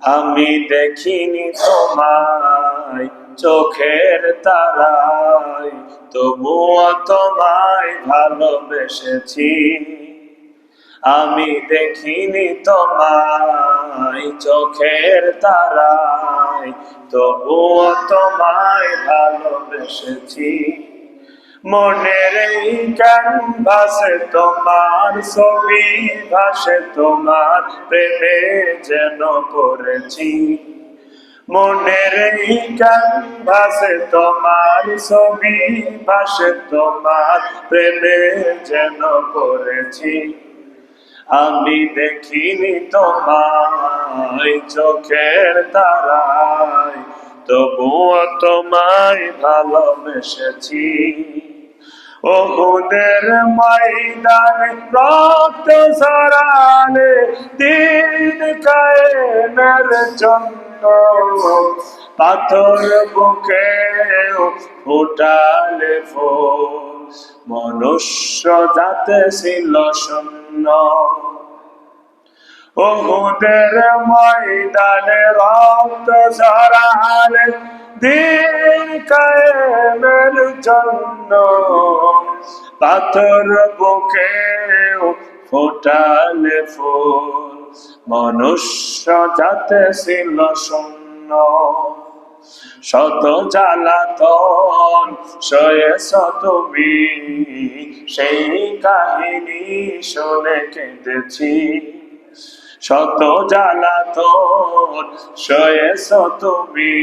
আমি দেখিনি তোমায় চোখের তারায়, তবুও তোমায় ভালোবেসেছি। আমি দেখিনি তোমায় চোখের তারায়, তবুও তোমায় ভালোবেসেছি। মনের এই ক্যানভাসে তোমার ছবি ভাসে, তোমার প্রেমে যেন পড়েছি। মনের এই ক্যানভাসে তোমার ছবি ভাসে, তোমার প্রেমে যেন পড়েছি। আমি দেখিনি তোমায় চোখের তারায়, তবুও তোমায় ভালোবেসেছি। ওহুদের ময়দানে রক্ত ঝরালে দিন কায়েমের জন্য, পাথর বুকেও ফুটালে ফুল, মনুষ্য জাতে ছিল শূন্য। ওহুদের ময়দানে রক্ত ঝরালে দিন কায়েমের জন্য, পাথর বুকেও ফোটালে ফুল, মনুষ্য জাতে ছিল শূন্য। শত জ্বালাতন সয়েছ তুমি, সেই কাহিনী শুনে কেঁদেছি। শত জ্বালাতন সয়েছ তুমি,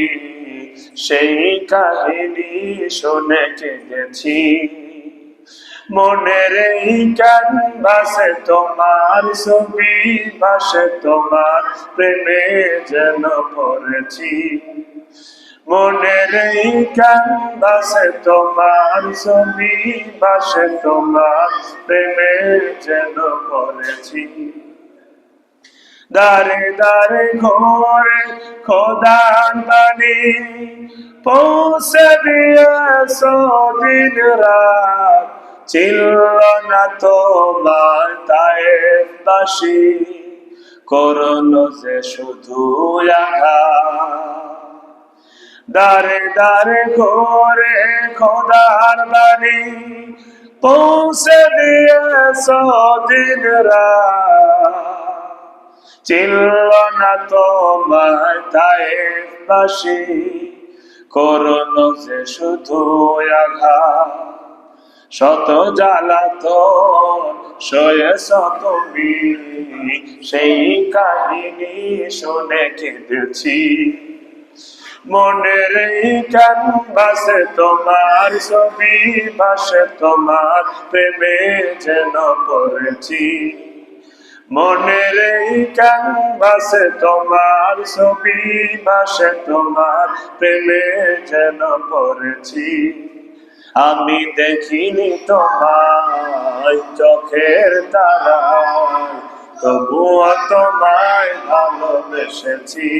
সেই কাহিনী শুনে কেঁদেছি। মনের এই ক্যানভাসে তোমার ছবি ভাসে, তোমার প্রেমে যেন পড়েছি। মনের এই ক্যানভাসে তোমার ছবি ভাসে, তোমার প্রেমে যেন পড়েছি। দারে দারে ঘরে খোদার বাণী পৌঁছে দিয়েছ দিন রাত, ছিল না তোমার তায়েফবাসী, করলো যে শুধু আঘাত। দারে দারে ঘরে খোদার বাণী পৌঁছে দিয়েছ দিন রাত, ছিল না তোমার তায়েফবাসী, করলো যে শুধু আঘাত। শত জ্বালাতন সয়েছ তুমি, সেই কাহিনী শুনে কেঁদেছি। মনের এই ক্যানভাসে তোমার ছবি ভাসে, তোমার প্রেমে যেন পড়েছি। মনের এই ক্যানভাসে তোমার ছবি ভাসে, তোমার প্রেমে যেন পড়েছি। আমি দেখিনি তোমায় চোখের তারায়, তবুও তোমায় ভালোবেসেছি।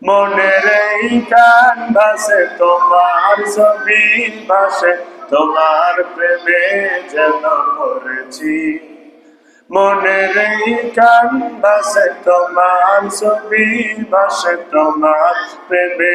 মনের এই ক্যানভাসে তোমার ছবি ভাসে, তোমার প্রেমে যেন পড়েছি। মনের এই ক্যানভাসে তোমার ছবি ভাসে, তোমার প্রেমে